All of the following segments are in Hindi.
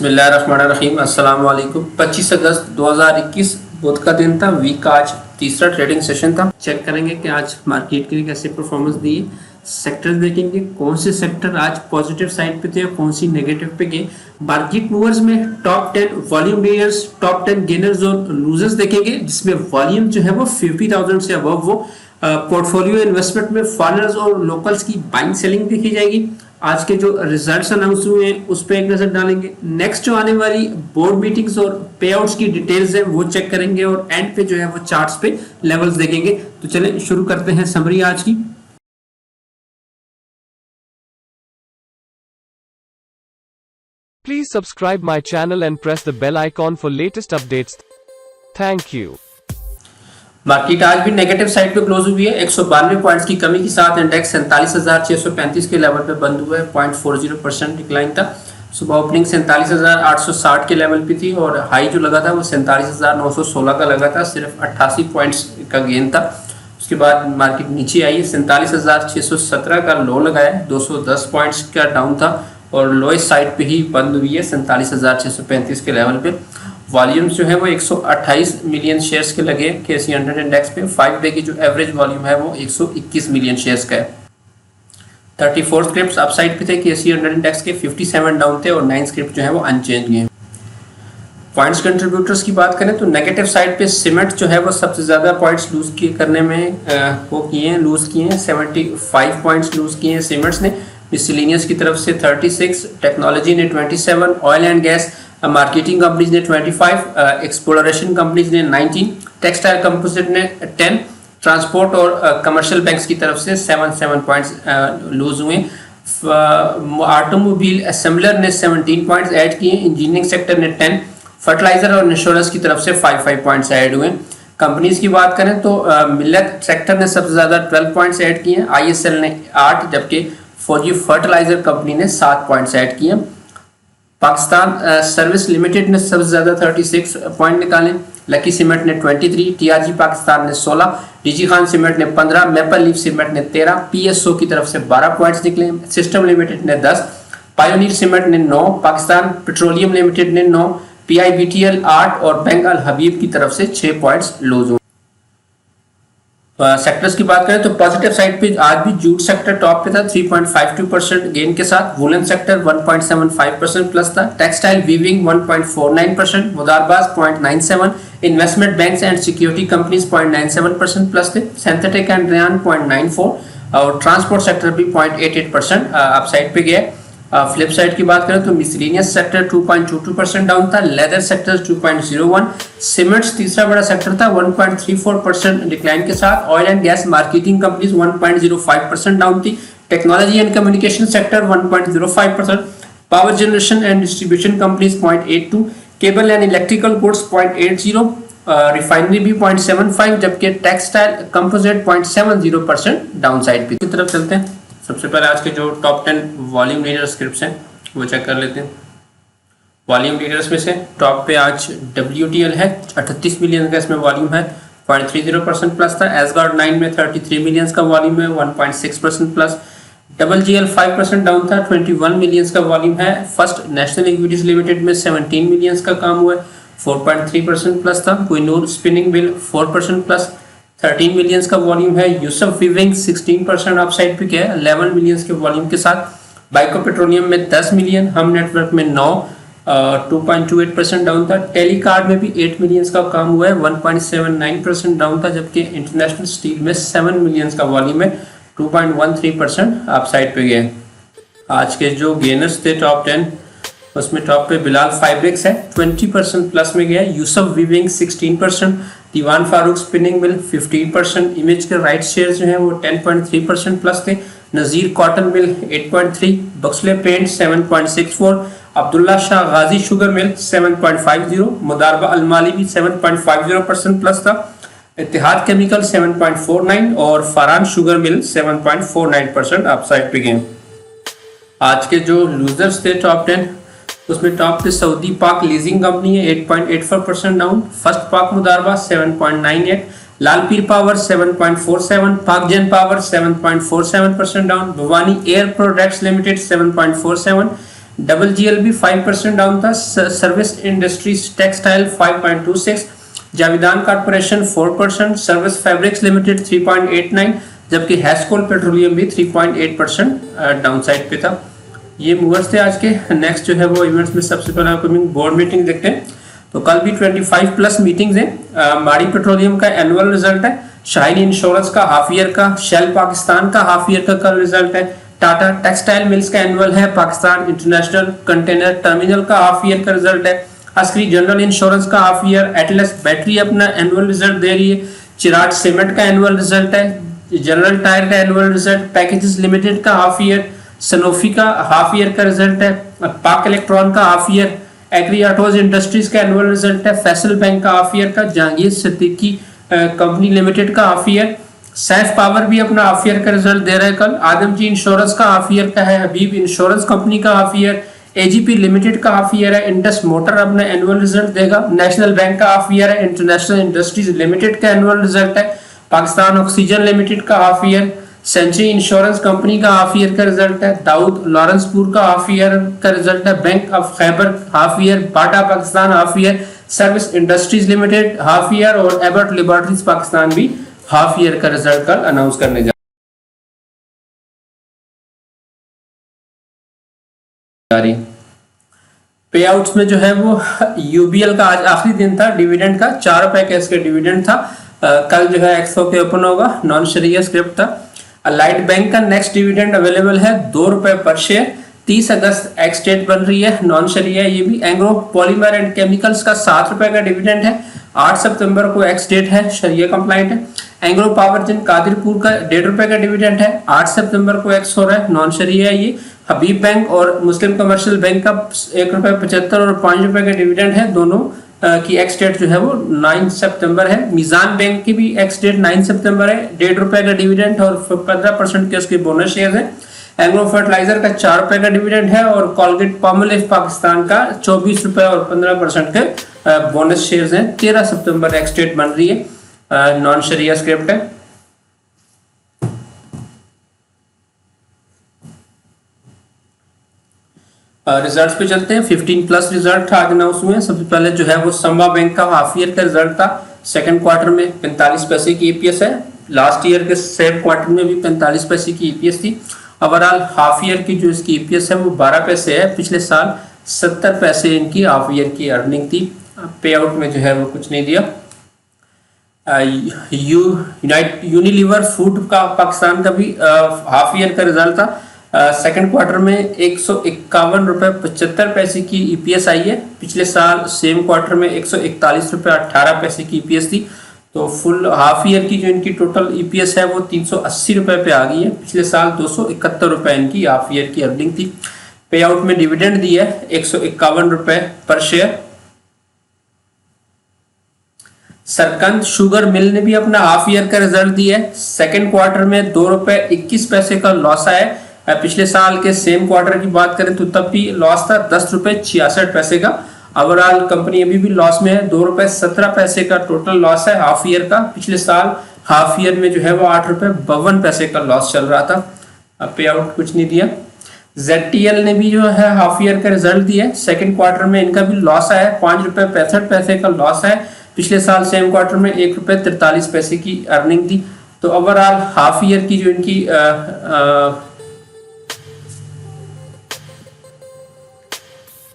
बिस्मिल्लाहिर्रहमानिर्रहीम। अस्सलाम वालेकुम। 25 अगस्त 2021 बुध का दिन था। वीक का आज तीसरा ट्रेडिंग सेशन था। चेक करेंगे कि आज मार्केट के लिए कैसे परफॉर्मेंस दी है। सेक्टर देखेंगे कौन से सेक्टर आज पॉजिटिव साइड पे थे और कौन सी नेगेटिव पे गए। मार्केट मूवर्स में top 10 volume leaders, top 10 gainers और लूजर्स देखेंगे, जिसमें वॉल्यूम जो है वो 50,000 से अबव वो पोर्टफोलियो इन्वेस्टमेंट में फॉरेनर्स और लोकल्स की बाइंग सेलिंग देखी जाएगी। आज के जो रिजल्ट्स अनाउंस हुए हैं उस पर एक नजर डालेंगे। नेक्स्ट जो आने वाली बोर्ड मीटिंग्स और पे आउट्स की डिटेल्स हैं वो चेक करेंगे और एंड पे जो है वो चार्ट्स पे लेवल्स देखेंगे। तो चलें शुरू करते हैं समरी आज की। Please subscribe my channel and press the bell icon for latest updates. Thank you. Market आज भी नेगेटिव साइड पे क्लोज हुई है। 192 पॉइंट्स की कमी के साथ इंडेक्स 47,635 के लेवल पे बंद हुआ है। 0.40% डिक्लाइन था। सुबह ओपनिंग 47,860 के लेवल पे थी और हाई जो लगा था वो 47,916 का लगा था। सिर्फ 88 पॉइंट्स का गेन था। उसके बाद मार्केट नीचे आई है। 47,617 का लो लगाया है। 210 पॉइंट्स का डाउन था और लोएस्ट साइड पे ही बंद हुई है 47,635 के लेवल पे। वॉल्यूम्स जो है वो 128 मिलियन शेयर्स के लगे KSE 100 इंडेक्स पे। 5 डे की जो एवरेज वॉल्यूम है वो 121 मिलियन शेयर्स का है। 34 स्क्रिप्ट्स अपसाइड पे थे KSE 100 इंडेक्स के, 57 डाउन थे और 9 स्क्रिप्ट जो है वो अनचेंज गए। पॉइंट्स कंट्रीब्यूटर्स की बात करें तो नेगेटिव साइड पे सीमेंट जो है वो सबसे ज़्यादा पॉइंट्स लूज करने में लूज किए हैं। 75 पॉइंट्स लूज किए हैं सीमेंट्स ने। मिसलेनियस की तरफ से 36, टेक्नोलॉजी ने 27, oil and gas marketing companies ने 25, एक्सप्लोरेशन कंपनीज ने 19, टेक्सटाइल कंपोजिट ने 10, ट्रांसपोर्ट और कमर्शियल बैंक्स की तरफ से 7 पॉइंट्स लूज हुए। ऑटोमोबाइल असेंबलर ने 17 पॉइंट्स ऐड किए। इंजीनियरिंग सेक्टर ने 10, फर्टिलाइजर और इंश्योरेंस की तरफ से 5 पॉइंट्स ऐड हुए। कंपनीज की बात करें तो मिलेट सेक्टर ने सबसे ज़्यादा 12 पॉइंट्स ऐड किए। ISL ने 8, जबकि फौजी फर्टिलाइजर कंपनी ने 7 पॉइंट्स ऐड किए। पाकिस्तान सर्विस लिमिटेड ने सबसे ज़्यादा 36 पॉइंट निकाले। लकी सीमेंट ने 23, TRG पाकिस्तान ने 16, DG खान सीमेंट ने 15, मैपल लीफ सीमेंट ने 13, PSO की तरफ से 12 पॉइंट्स निकले। सिस्टम लिमिटेड ने 10, पायोनीर सीमेंट ने 9, पाकिस्तान पेट्रोलियम लिमिटेड ने 9, PIBTL 8 और बैंक अल हबीब की तरफ से 6 पॉइंट्स लूज हुए। सेक्टर्स की बात करें तो पॉजिटिव साइड पे आज भी जूट सेक्टर टॉप पे था 3.52% गेन के साथ। वुलन सेक्टर 1.75% प्लस था। Textile weaving 1.49%, मुदारबाज 0.97, investment banks and security companies 0.97% plus थे। सिंथेटिक एंड रेयान 0.94 और ट्रांसपोर्ट सेक्टर भी 0.88% अपसाइड पे गया। फ्लिप साइड की बात करें तो मिसलेनियस सेक्टर 2.22% डाउन था। लेदर सेक्टर 2.01, सीमेंट्स तीसरा बड़ा सेक्टर था 1.34% डिक्लाइन के साथ। Oil and gas marketing companies 1.05% down थी। Technology and communication sector 1.05%, power generation and distribution companies 0.82, cable and electrical goods 0.80, refinery भी 0.75, जबकि टेक्सटाइल कंपोजिट 0.70% डाउन साइड की तरफ चलते हैं। सबसे पहले आज के जो टॉप 10 वॉल्यूम लीडर स्क्रिप्ट्स हैं वो चेक कर लेते हैं। वॉल्यूम लीडर्स में से टॉप पे आज WTL है, 38 मिलियन का इसमें वॉल्यूम है, 0.30% प्लस था। एसगार्ड 9 में 33 मिलियन का वॉल्यूम है, 1.6% प्लस। WGL 5% डाउन था, 21 मिलियन का वॉल्यूम है। फर्स्ट नेशनल इक्विटीज लिमिटेड में 17 मिलियन का काम हुआ है, 4.3% प्लस था। Kohinoor spinning mill 4% plus, 13 millions का वॉल्यूम है। यूसुफ वीविंग 16% अपसाइड पे गया 11 मिलियंस के वॉल्यूम के साथ। बाइको पेट्रोलियम में 10 मिलियन, हम नेटवर्क में 9, 2.28% डाउन था। टेलीकार्ड में भी 8 मिलियंस का काम हुआ है, 1.79% डाउन था, जबकि इंटरनेशनल स्टील में 7 मिलियंस का वॉल्यूम है, 2.13% अपसाइड पे गया। आज के जो गेनर्स थे टॉप 10 उसमें टॉप पे बिलाल फाइब्रिक्स है, 20% प्लस में गया। Yusuf weaving 16%, Diwan Farooq spinning mill 15%, image के राइट शेयर जो है वो 10.3% प्लस थे। Nazir cotton mill 8.3, Buxly paint 7.64, Abdullah Shah Ghazi sugar mill 7.50, मुदारबा अलमाली भी 7.50% प्लस था। इत्तेहाद केमिकल 7.49 और फरहान शुगर मिल 7.49% अपसाइड पे गए। आज के जो लूजर्स थे टॉप 10 उसमें टॉप पे सऊदी पाक लीजिंग कंपनी है, 8.84% डाउन। फर्स्ट पाक मुदारबा 7.98, लाल पीर power 7.47, Pak gen power 7.47% down. Bhawani air products limited 7.47, double GLB 5% down था, service industries textile 5.26, Javedan corporation 4%, service fabrics limited 3.89, जबकि हैस्कोल पेट्रोलियम भी 3.8% डाउन साइड पे था। ये मूवर्स थे आज के। नेक्स्ट जो है वो इवेंट्स में सबसे पहले अपकमिंग बोर्ड मीटिंग देखते हैं। तो कल भी 25 प्लस मीटिंग्स हैं। माड़ी पेट्रोलियम का एनुअल रिजल्ट है, शाइन इंश्योरेंस का हाफ ईयर का, शेल पाकिस्तान का हाफ ईयर का कल रिजल्ट है, टाटा टेक्सटाइल मिल्स का एनुअल है, पाकिस्तान इंटरनेशनल कंटेनर टर्मिनल का हाफ ईयर का रिजल्ट है, अस्करी जनरल इंश्योरेंस का हाफ ईयर, एटलस बैटरी अपना एनुअल रिजल्ट दे रही है, चिराग सीमेंट का एनुअल रिजल्ट है, जनरल टायर का एनुअल रिजल्ट, पैकेजेस लिमिटेड का हाफ ईयर, सनोफी का हाफ ईयर का रिजल्ट है, पाक इलेक्ट्रॉन का half year, agri autos industries का एनुअल रिजल्ट है, फैसल बैंक का हाफ ईयर का, जहांगीर सिद्दीकी कंपनी लिमिटेड का हाफ ईयर, सैफ पावर भी अपना हाफ ईयर का रिजल्ट दे रहा है कल, आदमजी इंश्योरेंस का हाफ ईयर का है, हबीब इंश्योरेंस कंपनी का हाफ ईयर, एजीपी लिमिटेड का हाफ ईयर है, इंडस मोटर अपना एनुअल रिजल्ट देगा, नेशनल बैंक का हाफ ईयर है, इंटरनेशनल इंडस्ट्रीज लिमिटेड का एनुअल रिजल्ट है, पाकिस्तान ऑक्सीजन लिमिटेड का half year, century insurance company का हाफ ईयर का रिजल्ट है, दाऊद लॉरेंसपुर का हाफ ईयर का रिजल्ट है, bank of Khyber half year, Bata Pakistan half year, service industries limited half year और एबर्ट लिबर्टीज पाकिस्तान भी हाफ ईयर का रिजल्ट कल अनाउंस करने जा रही। पे आउट्स में जो है वो यूबीएल का आज आखिरी दिन था, डिविडेंड का 4 रुपए का इसका डिविडेंड था। कल जो है एक्सो के ओपन होगा, नॉन शरिया स्क्रिप्ट था। अलाइट बैंक का नेक्स्ट डिविडेंड अवेलेबल है 2 रुपए पर शेयर, 30 अगस्त एक्स डेट बन रही है, नॉन शरिया। ये भी एंग्रो पॉलीमर एंड केमिकल्स का 7 रुपए का डिविडेंड है, 8 सितंबर को एक्स डेट है, शरिया कंप्लाइंट है। एंग्रो पावर जिन कादिरपुर का 1.5 रुपए का डिविडेंड है, 8 सितंबर को एक्स हो रहा है, नॉन शरिया है ये। हबीब बैंक और मुस्लिम कमर्शियल बैंक का 1 रुपए 75 और 5 रुपए का डिविडेंड है, दोनों की एक्स डेट जो है वो 9 सितंबर है। मीजान बैंक की भी एक्स डेट 9 सितंबर है, 1.5 रुपए का डिविडेंड और 15% के उसके बोनस शेयर है। एग्रो फर्टिलाइजर का 4 रुपए का डिविडेंड है और कोलगेट पामोलिव पाकिस्तान का 24 रुपए और 15% के बोनस शेयर हैं। 13 सितंबर एक्स डेट बन रही है, नॉन शरिया स्क्रिप्ट है। रिजल्ट्स पे चलते हैं। 15 प्लस रिजल्ट था आज अनाउंस हुए। सबसे पहले जो है वो संबा बैंक का हाफ ईयर का रिजल्ट था, सेकंड क्वार्टर में 45 पैसे की ईपीएस है, लास्ट ईयर के सेम क्वार्टर में भी 45 पैसे की ईपीएस थी। ओवरऑल हाफ ईयर की जो इसकी ईपीएस है वो 12 पैसे है, पिछले साल 70 पैसे इनकी हाफ ईयर की अर्निंग थी। पे आउट में जो है वो कुछ नहीं दिया। यूनिलीवर फूड का पाकिस्तान का भी हाफ ईयर का रिजल्ट था, सेकंड क्वार्टर में 151 रुपए 75 पैसे की ईपीएस आई है, पिछले साल सेम क्वार्टर में 141 रुपए 18 पैसे की ईपीएस थी। तो फुल हाफ ईयर की जो इनकी टोटल ईपीएस है वो 380 रुपए पे आ गई है, पिछले साल 271 रुपए इनकी हाफ ईयर की अर्निंग थी। पे आउट में डिविडेंड दिया है 151 रुपए पर शेयर। सरकंद शुगर मिल ने भी अपना हाफ ईयर का रिजल्ट दिया है, सेकेंड क्वार्टर में 2 रुपए 21 पैसे का लॉस आया। पिछले साल के सेम क्वार्टर की बात करें तो तब भी लॉस था 10 रुपए 66 पैसे का। ओवरऑल कंपनी अभी भी लॉस में है, 2 रुपए 17 पैसे का टोटल लॉस है हाफ ईयर का। पिछले साल हाफ ईयर में जो है वो 8 रुपए 52 पैसे का लॉस चल रहा था। अब पे आउट कुछ नहीं दिया। ZTL ने भी जो है हाफ ईयर का रिजल्ट दिया है, सेकेंड क्वार्टर में इनका भी लॉस आया, 5 रुपए 65 पैसे का लॉस है, पिछले साल सेम क्वार्टर में 1 रुपए 43 पैसे की अर्निंग थी। तो ओवरऑल हाफ ईयर की जो इनकी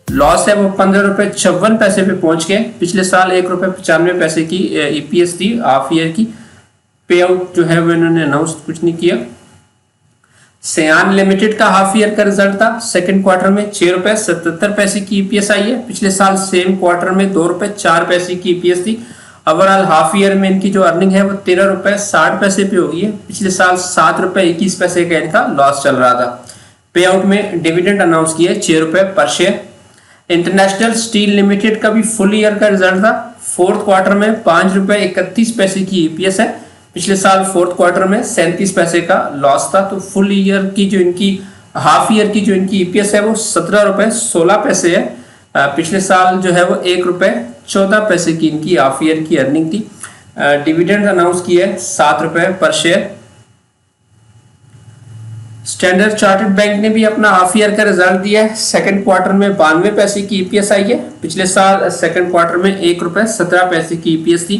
लॉस है वो 15 रुपए 56 पैसे पे पहुंच गए, पिछले साल 1 रुपए 95 पैसे की ईपीएस थी हाफ ईयर की। पे आउट जो है वो इन्होंने अनाउंस कुछ नहीं किया। सयान लिमिटेड का हाफ ईयर का रिजल्ट था, सेकंड क्वार्टर में 6 रुपए 77 पैसे की ईपीएस आई है, पिछले साल सेम क्वार्टर में 2 रुपए 4 पैसे की ईपीएस थी। ओवरऑल हाफ ईयर में इनकी जो अर्निंग है वो 13 रुपए 60 पैसे पे हो गई है, पिछले साल 7 रुपए 21 पैसे का इनका लॉस चल रहा था। पे आउट में डिविडेंड अनाउंस किया 6 रुपए पर शेयर। इंटरनेशनल स्टील लिमिटेड का भी फुल ईयर का रिजल्ट था, फोर्थ क्वार्टर में 5 रुपए 31 पैसे की ईपीएस है, पिछले साल फोर्थ क्वार्टर में 37 पैसे का लॉस था। तो फुल ईयर की जो इनकी हाफ ईयर की जो इनकी ईपीएस है वो 17 रुपए 16 पैसे है, पिछले साल जो है वो 1 रुपए 14 पैसे की इनकी हाफ ईयर की अर्निंग थी। डिविडेंड अनाउंस किया है 7 रुपए पर शेयर। स्टैंडर्ड चार्टर्ड बैंक ने भी अपना हाफ ईयर का रिजल्ट दिया है। सेकंड क्वार्टर में 92 पैसे की ईपीएस आई है। पिछले साल सेकंड क्वार्टर में ₹1.17 की ईपीएस थी।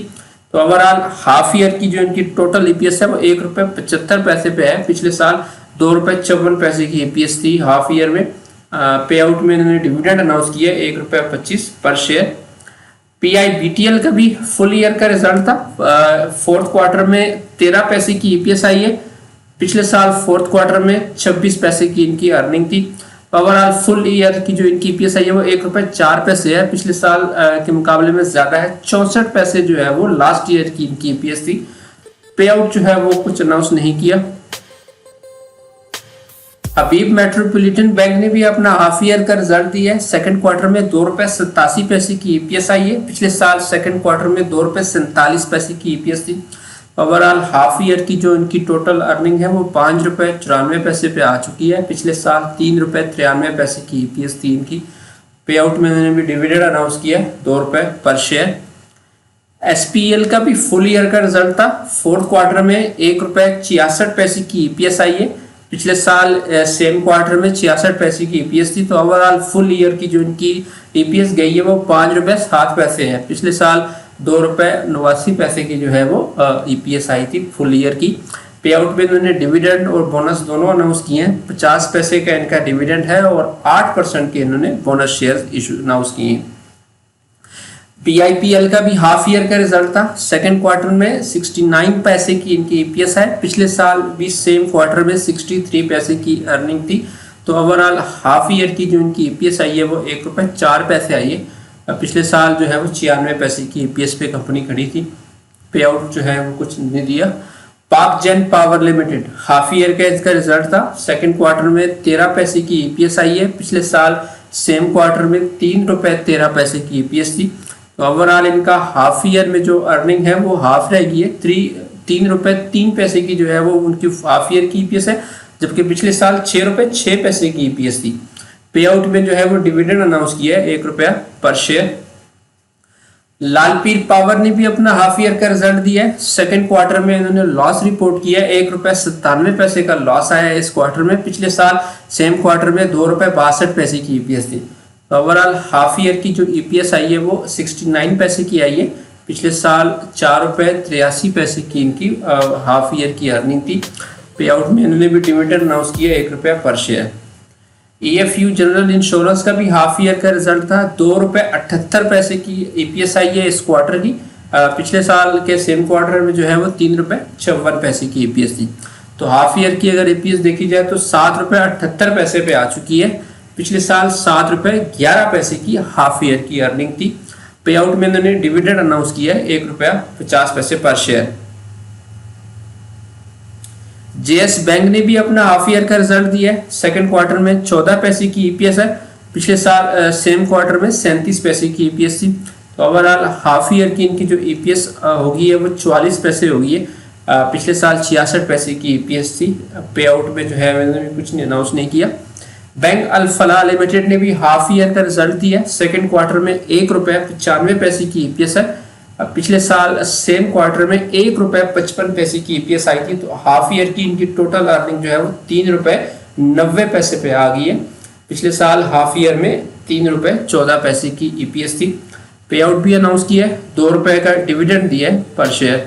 तो ओवरऑल हाफ ईयर की जो इनकी टोटल ईपीएस है वो ₹1.75 पे है। पिछले साल ₹2.54 की ईपीएस थी हाफ ईयर में। पे आउट में इन्होंने डिविडेंड अनाउंस किया ₹1.25 पर शेयर। पीआईबीटीएल का भी फुल ईयर का रिजल्ट था। फोर्थ क्वार्टर में 13 पैसे की ईपीएस आई है। पिछले साल फोर्थ क्वार्टर में 26 पैसे की इनकी अर्निंग थी। ओवरऑल फुल ईयर की जो इनकी ईपीएस आई है वो ₹1.04 है। पिछले साल के मुकाबले में ज्यादा है। 64 पैसे जो है वो लास्ट ईयर की इनकी ईपीएस थी। पे आउट जो है वो कुछ अनाउंस नहीं किया। हबीब मेट्रोपॉलिटन बैंक ने भी अपना हाफ ईयर का रिजल्ट दिया है। सेकंड क्वार्टर में ₹2.87 की ईपीएस आई है। पिछले साल सेकंड क्वार्टर में ₹2.47 की ईपीएस थी। ओवरऑल हाफ ईयर की जो इनकी टोटल अर्निंग है वो ₹5.94 पे आ चुकी है। पिछले साल ₹3.93 की ईपीएस थी इनकी। पे आउट में इन्होंने भी डिविडेंड अनाउंस किया ₹2 पर शेयर। एसपीएल का भी फुल ईयर का रिजल्ट था। फोर्थ क्वार्टर में ₹1.66 की ईपीएस आई है। पिछले साल सेम क्वार्टर में 66 पैसे की ईपीएस थी। तो ओवरऑल फुल ईयर की जो इनकी ईपीएस गई है वो ₹5.07 है। पिछले साल ₹2.89 की जो है वो ईपीएस आई थी फुल ईयर की। पे आउट में इन्होंने डिविडेंड और बोनस दोनों अनाउंस किए हैं। 50 पैसे का इनका डिविडेंड है और 8% के इन्होंने बोनस शेयर इशू अनाउंस किए हैं। पीआईपीएल का भी हाफ ईयर का रिजल्ट था। सेकंड क्वार्टर में 69 पैसे की इनकी ईपीएस है। पिछले साल भी सेम क्वार्टर में 63 पैसे की अर्निंग थी। तो ओवरऑल हाफ ईयर की जो इनकी ईपीएस आई है वो ₹1.04 आई है। पिछले साल जो है वो 96 पैसे की ईपीएस पे कंपनी खड़ी थी। पे आउट जो है वो कुछ नहीं दिया। पाक जेन पावर लिमिटेड हाफ ईयर का इसका रिजल्ट था। सेकंड क्वार्टर में 13 पैसे की ईपीएस आई है। पिछले साल सेम क्वार्टर में ₹3.13 की ईपीएस थी। तो ओवरऑल इनका हाफ ईयर में जो अर्निंग है वो हाफ रहेगी है। ₹3.03 की जो है वो उनकी हाफ ईयर की ईपीएस है, जबकि पिछले साल ₹6.06 की ईपीएस थी। पे आउट में जो है वो डिविडेंड अनाउंस किया है ₹1 पर शेयर। लालपीर पावर ने भी अपना हाफ ईयर का रिजल्ट दिया है। सेकंड क्वार्टर में इन्होंने लॉस रिपोर्ट किया है। ₹1.97 का लॉस आया है इस क्वार्टर में। पिछले साल सेम क्वार्टर में ₹2.62 की ईपीएस थी। ओवरऑल हाफ ईयर की जो ईपीएस आई है वो 69 पैसे की आई है। पिछले साल ₹4.83 की इनकी हाफ ईयर की अर्निंग थी। पे आउट में इन्होंने भी डिविडेंड अनाउंस किया ₹1 पर शेयर। ईएफयू जनरल इंश्योरेंस का भी हाफ ईयर का रिजल्ट था। ₹2.78 की ईपीएस आई है इस क्वार्टर की। पिछले साल के सेम क्वार्टर में जो है वो ₹3.54 की ईपीएस थी। तो हाफ ईयर की अगर ईपीएस देखी जाए तो ₹7.78 पे आ चुकी है। पिछले साल ₹7.11 की हाफ ईयर की अर्निंग थी। पे आउट में इन्होंने डिविडेंड अनाउंस किया है ₹1.50 पर शेयर। जेएस बैंक ने भी अपना हाफ ईयर का रिजल्ट दिया है। सेकंड क्वार्टर में 14 पैसे की ईपीएस है। पिछले साल सेम क्वार्टर में 37 पैसे की ईपीएस थी। तो ओवरऑल हाफ ईयर की इनकी जो ईपीएस होगी है वो 44 पैसे होगी है। पिछले साल 66 पैसे की ईपीएस थी। पे आउट में जो है मैंने कुछ नहीं अनाउंस नहीं किया। बैंक अल फलाह लिमिटेड ने भी हाफ ईयर का रिजल्ट दिया है। सेकंड क्वार्टर में ₹1.95 की ईपीएस है। पिछले साल सेम क्वार्टर में ₹1.55 की ईपीएस आई थी। तो हाफ ईयर की इनकी टोटल अर्निंग जो है वो ₹3.90 पे आ गई है। पिछले साल हाफ ईयर में ₹3.14 की ईपीएस थी। पे आउट भी अनाउंस किया है। ₹2 का डिविडेंड दिया है पर शेयर।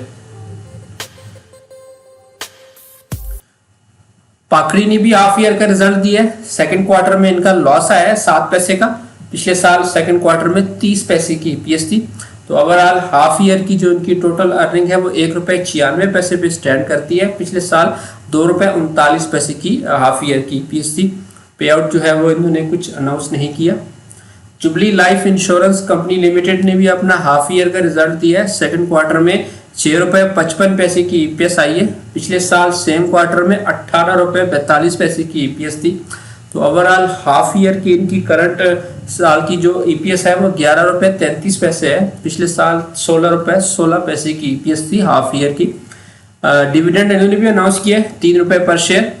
पाखड़ी ने भी हाफ ईयर का रिजल्ट दिया है। सेकंड क्वार्टर में इनका लॉस आया है 7 पैसे का। पिछले साल सेकंड क्वार्टर में 30 पैसे की ईपीएस थी। तो ओवरऑल हाफ ईयर की जो इनकी टोटल अर्निंग है वो ₹1.96 पे स्टैंड करती है। पिछले साल ₹2.39 की हाफ ईयर की ईपीएस थी। पे आउट जो है वो इन्होंने कुछ अनाउंस नहीं किया। Jubilee life insurance company limited ने भी अपना हाफ ईयर का रिजल्ट दिया है। सेकंड क्वार्टर में ₹6.55 की ईपीएस आई है। पिछले साल सेम क्वार्टर में ₹18.42 की ईपीएस थी। तो ओवरऑल हाफ ईयर की इनकी करंट साल की जो ईपीएस है वो ₹11.33 है। पिछले साल ₹16.16 की ईपीएस थी हाफ ईयर की। डिविडेंड इन्होंने भी अनाउंस किया है ₹3 पर शेयर।